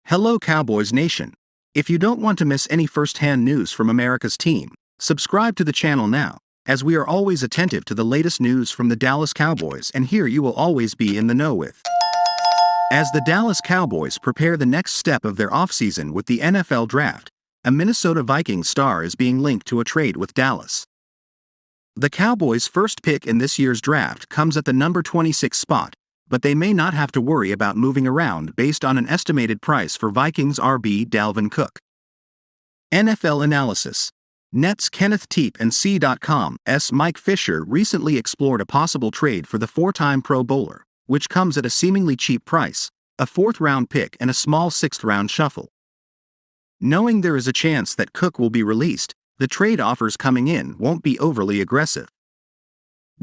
Hello Cowboys Nation. If you don't want to miss any first-hand news from America's team, subscribe to the channel now, as we are always attentive to the latest news from the Dallas Cowboys, and here you will always be in the know with. As the Dallas Cowboys prepare the next step of their offseason with the NFL Draft, a Minnesota Vikings star is being linked to a trade with Dallas. The Cowboys' first pick in this year's draft comes at the number 26 spot, but they may not have to worry about moving around based on an estimated price for Vikings RB Dalvin Cook. NFL Analysis. Nets' Kenneth Teep and C.com's Mike Fisher recently explored a possible trade for the four-time Pro Bowler, which comes at a seemingly cheap price, a fourth-round pick and a small sixth-round shuffle. Knowing there is a chance that Cook will be released, the trade offers coming in won't be overly aggressive.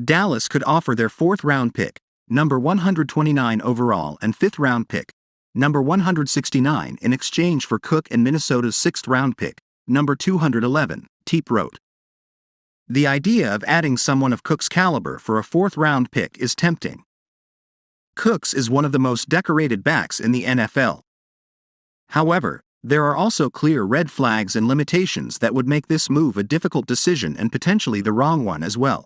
Dallas could offer their fourth-round pick, number 129 overall, and fifth-round pick, number 169, in exchange for Cook, and Minnesota's sixth-round pick, number 211, Teep wrote. The idea of adding someone of Cook's caliber for a fourth-round pick is tempting. Cooks is one of the most decorated backs in the NFL. However, there are also clear red flags and limitations that would make this move a difficult decision and potentially the wrong one as well.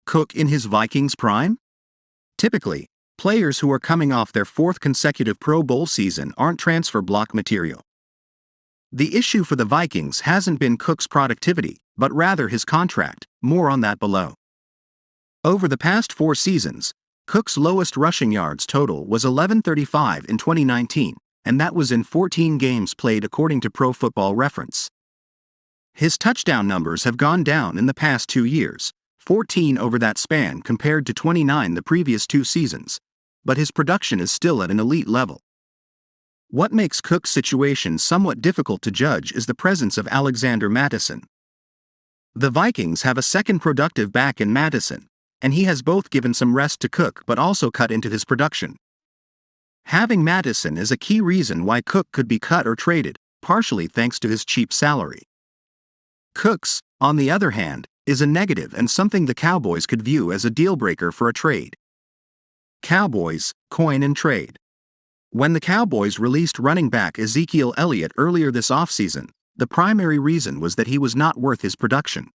Cook in his Vikings prime? Typically, players who are coming off their fourth consecutive Pro Bowl season aren't transfer block material. The issue for the Vikings hasn't been Cook's productivity, but rather his contract. More on that below. Over the past 4 seasons, Cook's lowest rushing yards total was 1135 in 2019, and that was in 14 games played according to Pro Football Reference. His touchdown numbers have gone down in the past 2 years, 14 over that span compared to 29 the previous 2 seasons, but his production is still at an elite level. What makes Cook's situation somewhat difficult to judge is the presence of Alexander Mattison. The Vikings have a second productive back in Mattison, and he has both given some rest to Cook but also cut into his production. Having Mattison is a key reason why Cook could be cut or traded, partially thanks to his cheap salary. Cook's, on the other hand, is a negative and something the Cowboys could view as a deal-breaker for a trade. Cowboys, coin and trade. When the Cowboys released running back Ezekiel Elliott earlier this offseason, the primary reason was that he was not worth his production.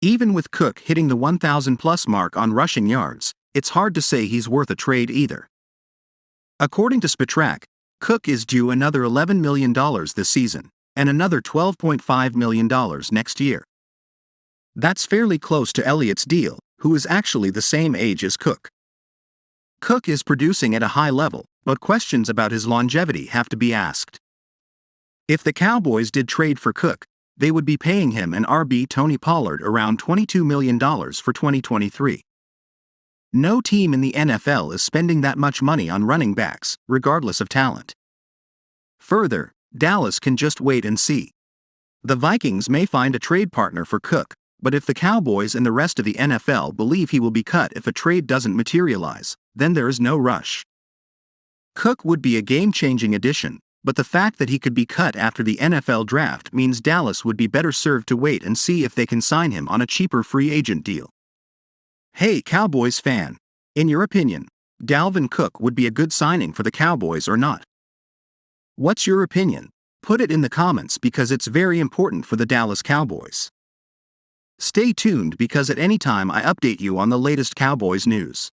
Even with Cook hitting the 1,000-plus mark on rushing yards, it's hard to say he's worth a trade either. According to Spotrac, Cook is due another $11 million this season, and another $12.5 million next year. That's fairly close to Elliott's deal, who is actually the same age as Cook. Cook is producing at a high level, but questions about his longevity have to be asked. If the Cowboys did trade for Cook, they would be paying him and RB Tony Pollard around $22 million for 2023. No team in the NFL is spending that much money on running backs, regardless of talent. Further, Dallas can just wait and see. The Vikings may find a trade partner for Cook, but if the Cowboys and the rest of the NFL believe he will be cut if a trade doesn't materialize, then there is no rush. Cook would be a game-changing addition, but the fact that he could be cut after the NFL draft means Dallas would be better served to wait and see if they can sign him on a cheaper free agent deal. Hey Cowboys fan, in your opinion, Dalvin Cook would be a good signing for the Cowboys or not? What's your opinion? Put it in the comments because it's very important for the Dallas Cowboys. Stay tuned because at any time I update you on the latest Cowboys news.